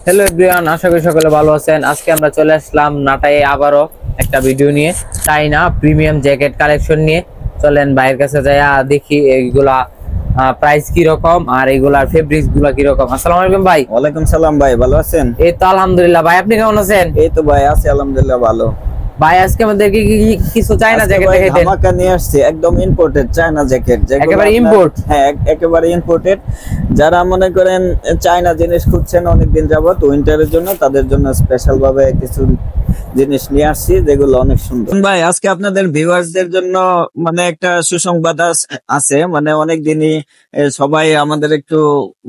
Hello everyone, আশা করি সকলে ভালো আছেন। আজকে আমরা চলে আসলাম নাটাই আবারও একটা ভিডিও নিয়ে, চাইনা প্রিমিয়াম জ্যাকেট কালেকশন নিয়ে। চলেন বাইরের কাছে যাই দেখি এইগুলা প্রাইস কি রকম আর এইগুলার ফেব্রিক্স গুলা কি রকম। আসসালামু আলাইকুম ভাই। ওয়ালাইকুম সালাম ভাই, ভালো আছেন? এই তো আলহামদুলিল্লাহ। ভাই আপনি কেমন আছেন? এই তো ভাই আছি আলহামদুলিল্লাহ ভালো। ভাই আজকে আমাদেরকে কিছু চাইনা জ্যাকেট দেখাইতেন। ধামাকা নিয়ে আসছি, একদম ইম্পোর্টেড চায়না জ্যাকেট, একেবারে ইম্পোর্ট। হ্যাঁ একেবারে ইম্পোর্টেড। যারা মনে করেন চায়না জিনিস খুঁজছেন অনেকদিন যাবত উইন্টারের জন্য, তাদের জন্য স্পেশাল ভাবে কিছু জিনিস নিয়ে আসছি যেগুলো অনেক সুন্দর। ভাই আজকে আপনাদের ভিউয়ার্সদের জন্য মানে একটা সুসংবাদ আছে। মানে অনেকদিনই সবাই আমাদের একটু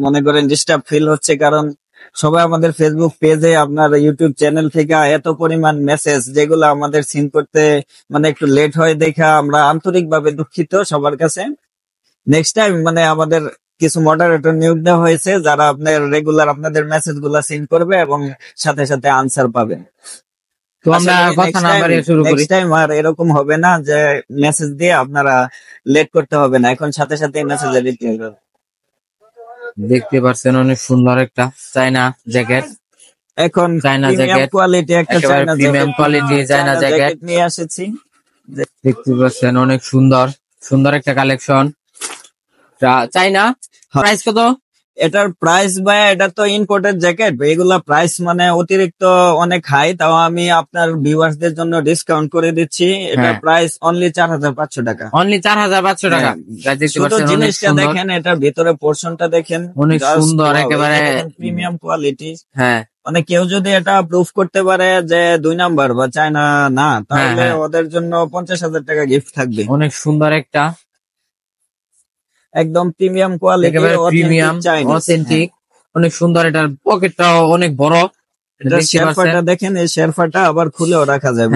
মনে করেন ডিস্টার্ব ফিল হচ্ছে, কারণ সবাই আমাদের ফেসবুক পেজে, আপনার ইউটিউব চ্যানেল থেকে এত পরিমাণ মেসেজ যেগুলো আমাদের সিন করতে মানে একটু লেট হয় দেখা আমরা আন্তরিকভাবে দুঃখিত সবার কাছে। নেক্সট টাইম মানে আমাদের কিছু মডারেটর নিয়োগ দেওয়া হয়েছে যারা আপনার রেগুলার আপনাদের মেসেজ গুলা সিন করবে এবং সাথে সাথে আনসার পাবেন। তো আমরা কথা না বাড়িয়ে শুরু করি। নেক্সট টাইম আর এরকম হবে না যে মেসেজ দিয়ে আপনারা লেট করতে হবে না, এখন সাথে সাথে মেসেজ দিতে হবে। দেখতে পাচ্ছেন অনেক সুন্দর একটা চাইনা জ্যাকেট। এখন চাইনা প্রিমিয়াম জ্যাকেট, কোয়ালিটি একটা একেবারে প্রিমিয়াম কোয়ালিটি চাইনা জ্যাকেট নিয়ে এসেছি। দেখতে পাচ্ছেন অনেক সুন্দর সুন্দর একটা কালেকশন চাইনা। প্রাইস কত? এটার প্রাইস ভাই, এটা তো ইম্পোর্টেড জ্যাকেট, এগুলা প্রাইস মানে অতিরিক্ত অনেক হাই, তাও আমি আপনার ভিউয়ার্সদের জন্য ডিসকাউন্ট করে দিচ্ছি। এটার প্রাইস অনলি 4,500 টাকা। অনলি 4,500 টাকা। শুধু জিনিসটা দেখেন, এটার ভিতরে পোর্শনটা দেখেন, অনেক সুন্দর, একেবারে প্রিমিয়াম কোয়ালিটি। হ্যাঁ, মানে কেউ যদি এটা প্রুফ করতে পারে যে 2 নাম্বার বা চায়না না, তাহলে ওদের জন্য 50,000 টাকা গিফট থাকবে। অনেক সুন্দর একটা, একদম প্রিমিয়াম কোয়ালিটি, প্রিমিয়াম অথেন্টিক, অনেক সুন্দর। এটার পকেটটাও অনেক বড়। শেরফাটা দেখেন, এই শেরফাটা আবার খুলেও রাখা যাবে।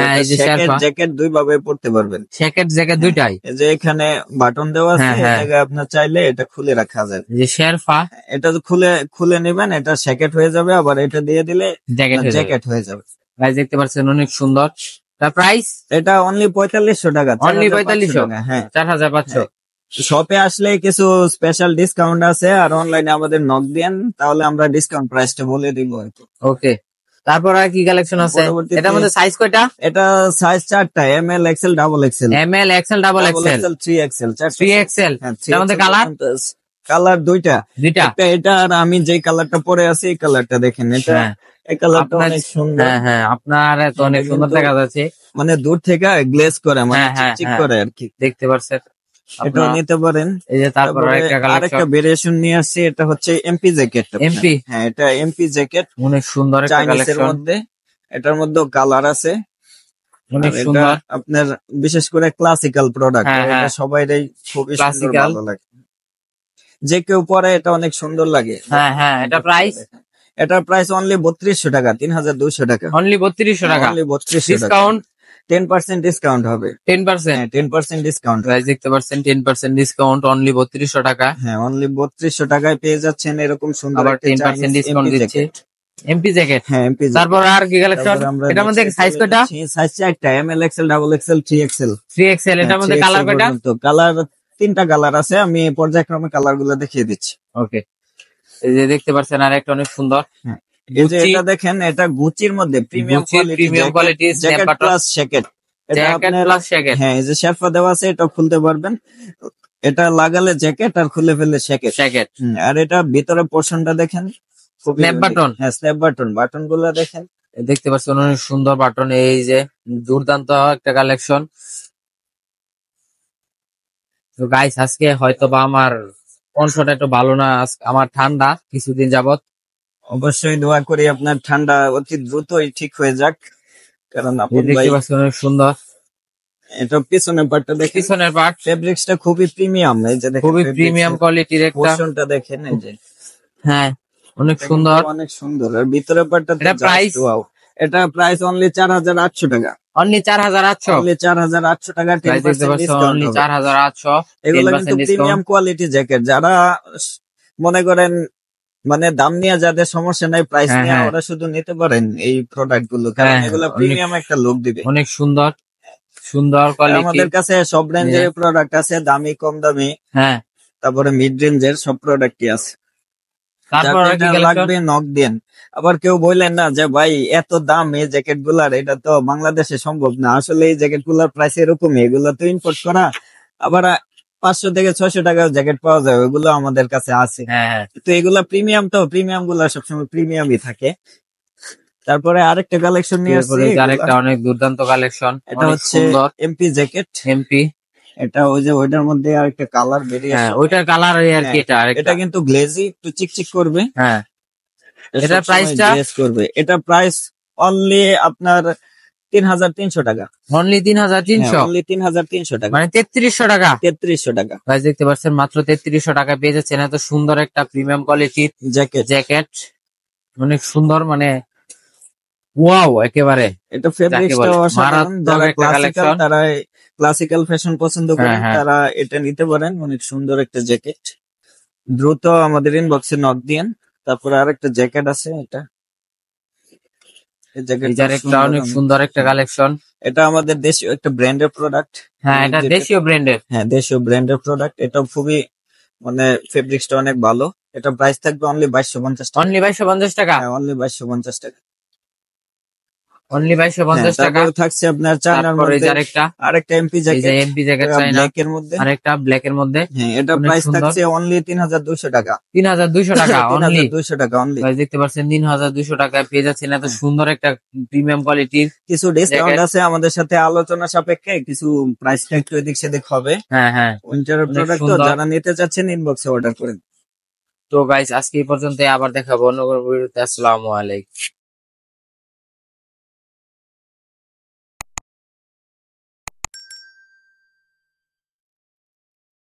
জ্যাকেট দুই ভাবে পড়তে পারবেন, জ্যাকেট দুইটাই। এই যে এখানে বাটন দেওয়া আছে, এটাকে আপনার চাইলে এটা খুলে রাখা যাবে। যে শেরফা, এটা খুলে নেবেন, এটা জ্যাকেট হয়ে যাবে, আবার এটা দিয়ে দিলে জ্যাকেট হয়ে যাবে। গাইস দেখতে পাচ্ছেন অনেক সুন্দর। তার প্রাইস এটা অনলি 4,500 টাকা। অনলি 4,500। হ্যাঁ, 4,500। শপে আসলে কিছু স্পেশাল ডিসকাউন্ট আছে, আর অনলাইনে আমাদের নক দেন, তাহলে আমরা ডিসকাউন্ট প্রাইসটা বলে দিব। ওকে, তারপর আর কি কালেকশন আছে? এটার মধ্যে সাইজ কয়টা? এটা সাইজ 4টা, M L, XL, double XL. M L, XL, double XL, 3XL, 3XL। এর মধ্যে কালার দুইটা। এটা আর আমি যে কালারটা পরে আছি এই কালারটা দেখেন, এটা এই কালারটা অনেক সুন্দর। হ্যাঁ, আপনার তো অনেক সুন্দর দেখা যাচ্ছে, মানে দূর থেকে গ্লেজ করে, মানে চিকচিক করে আর কি, দেখতে পাচ্ছেন। এটা নিতে পারেন। এই যে তারপর আরেকটা ভেরিয়েশন নিয়ে আসছি, এটা হচ্ছে এমপি জ্যাকেট। এমপি, হ্যাঁ এটা এমপি জ্যাকেট, অনেক সুন্দর একটা কালেকশন। মধ্যে এটার মধ্যে কালার আছে, অনেক সুন্দর। আপনার বিশেষ করে ক্লাসিক্যাল প্রোডাক্ট, এটা সবাইরই খুবই সুন্দর ভালো লাগে, যে কেউ পরে এটা অনেক সুন্দর লাগে। হ্যাঁ, এটা প্রাইস? এটার প্রাইস অনলি 3200 টাকা, 3,200 টাকা। অনলি 3200 টাকা, অনলি 3200 টাকা। ডিসকাউন্ট 10% ডিসকাউন্ট হবে। 10% ডিসকাউন্ট। প্রাইস দেখতে পাচ্ছেন, 10% ডিসকাউন্ট, অনলি 3200 টাকা। হ্যাঁ, অনলি 3200 টাকায় পেয়ে যাচ্ছেন এরকম সুন্দর একটা 10% ডিসকাউন্ট দিচ্ছে এমপি জ্যাকেট। হ্যাঁ এমপি। তারপর আর কি কালেকশন? এটার মধ্যে সাইজ কয়টা? সাইজ 4টা, M L, XL, double XL, 3XL। 3XL। এটার মধ্যে কালার কয়টা? কালার 3টা কালার আছে, আমি পর্যায়ক্রমে কালার গুলো দেখিয়ে দিচ্ছি। ওকে, এই যে দেখতে পাচ্ছেন আর একটা অনেক সুন্দর। এই যে এটা দেখেন, এটা গুচির মধ্যে premium quality jacket plus jacket. হ্যাঁ, এই যে শেরফা দেওয়া আছে, এটা খুলতে পারবেন, এটা লাগালে জ্যাকেট আর খুলে ফেললে জ্যাকেট। আর এটা ভিতরে পোর্শনটা দেখেন, স্ন্যাপ বাটন। হ্যাঁ স্ন্যাপ বাটন গুলো দেখেন, দেখতে পাচ্ছেন অনেক সুন্দর বাটন। এই যে দুর্দান্ত একটা কালেকশন। তো গাইস আজকে হয়তো বা আমার কণ্ঠটা একটু ভালো না, আমার ঠান্ডা কিছুদিন যাবত। অবশ্যই দোয়া করি আপনার ঠান্ডা অতি দ্রুতই ঠিক হয়ে যাক, কারণ আপনি দেখতে পাচ্ছেন অনেক সুন্দর। এটা পিছনের পার্টটা দেখেন, পিছনের পার্ট ফেব্রিক্সটা খুবই প্রিমিয়াম, এই যে দেখেন খুবই প্রিমিয়াম কোয়ালিটির একটা পোর্শনটা দেখেন, এই যে হ্যাঁ অনেক সুন্দর, অনেক সুন্দর। আর ভিতরের পার্টটা প্রাইস? এটা প্রাইস অনলি 4,800 টাকা। অনলি 4,800? অনলি 4,800 টাকা, 10% ডিসকাউন্ট। অনলি 4,800। এগুলো কিন্তু প্রিমিয়াম কোয়ালিটি জ্যাকেট, যারা মনে করেন মানে দাম নিয়ে যাদের সমস্যা নাই, প্রাইস নিয়ে ওরা শুধু নিতে পারেন এই প্রোডাক্ট গুলো, কারণ এগুলো প্রিমিয়াম একটা লুক দিবে। অনেক সুন্দর সুন্দর কোয়ালিটি। আমাদের কাছে সব রেঞ্জের প্রোডাক্ট আছে, দামি কম দামি, তারপরে মিড রেঞ্জের সব প্রোডাক্টই আছে। তারপর যাদের আর কি এটা কালেকশন? লাগবে নক দেন। আবার কেউ বললেন না যে ভাই এত দাম এই জ্যাকেট গুলার, এটা তো বাংলাদেশে সম্ভব না। আসলে এই জ্যাকেট গুলার প্রাইস এরকমই, এগুলো তো ইম্পোর্ট করা। আবার 500 থেকে 600 টাকার জ্যাকেট পাওয়া যায়, ওইগুলো আমাদের কাছে আছে। হ্যাঁ হ্যাঁ। তো এগুলা প্রিমিয়াম, তো প্রিমিয়াম গুলা সবসময় প্রিমিয়ামই থাকে। তারপরে আরেকটা কালেকশন নিয়ে আসছি, এরপরে এগুলা আরেকটা অনেক দুর্দান্ত কালেকশন, এটা অনেক হচ্ছে সুন্দর। MP jacket. এমপি, এটা ওই যে ওইটার মধ্যে আরেকটা কালার বেরিয়ে হ্যাঁ আসে। ওইটার কালার আর কি, হ্যাঁ, এটা আরেকটা। এটা কিন্তু গ্লেজি, একটু চিকচিক করবে। হ্যাঁ, এটা এটার সবসময় প্রাইসটা গ্লেজ করবে। এটা প্রাইস অনলি আপনার 3300 টাকা। অনলি 3300, অনলি 3300 টাকা, মানে 3300 টাকা। 3300 টাকা গাইস দেখতে পাচ্ছেন মাত্র 3300 টাকায় পেয়ে যাচ্ছেন এত সুন্দর একটা প্রিমিয়াম কোয়ালিটির জ্যাকেট। জ্যাকেট, অনেক সুন্দর, মানে ওয়াও একেবারে এটা যাকে ফেব্রিক্সটা বলে অসাধারণ। মারাত্মক যারা একটা কালেকশন। তারা ক্লাসিক্যাল ফ্যাশন পছন্দ হ্যাঁ করেন, হ্যাঁ। তারা এটা নিতে পারেন। অনেক সুন্দর একটা জ্যাকেট। দ্রুত আমাদের ইনবক্সে নক দিয়েন। তারপরে আরেকটা জ্যাকেট আছে, এটা এই এই জ্যাকেটটা জ্যাকেটটা অনেক সুন্দর একটা কালেকশন। এটা আমাদের দেশীয় একটা ব্র্যান্ডের প্রোডাক্ট। হ্যাঁ, এটা দেশীয় ব্র্যান্ডের। হ্যাঁ, দেশীয় ব্র্যান্ডের প্রোডাক্ট। এটা খুবই মানে ফেব্রিক্সটা অনেক ভালো। এটা প্রাইস থাকবে অনলি 2250 টাকা। অনলি 2250 টাকা। হ্যাঁ, অনলি 2250 টাকা। অনলি 2250 টাকা। তারপরে থাকছে আপনার চায়নার তারপরে এই যে মধ্যে আরেকটা, আরেকটা এমপি এই যে জ্যাকেট, এমপি জ্যাকেট চাইনা, ব্ল্যাক এর মধ্যে। আরেকটা ব্ল্যাক এর মধ্যে। হ্যাঁ, এটা অনেক প্রাইস সুন্দর, থাকছে অনলি 3200 টাকা। 3200 টাকা অনলি। 3200 টাকা অনলি। গাইস দেখতে পাচ্ছেন 3200 টাকায় পেয়ে যাচ্ছেন এত সুন্দর একটা প্রিমিয়াম কোয়ালিটির। কিছু ডিসকাউন্ট জ্যাকেট। আছে আমাদের সাথে আলোচনা সাপেক্ষে, কিছু প্রাইসটা একটু এদিক সেদিক হবে। হ্যাঁ হ্যাঁ। উইন্টারের অনেক প্রোডাক্ট তো, সুন্দর। যারা নিতে চাচ্ছেন ইনবক্সে অর্ডার করেন। তো গাইস আজকে এই পর্যন্ত, আবার দেখাবো অন্য কোনো ভিডিওতে। আসসালামু আলাইকুম।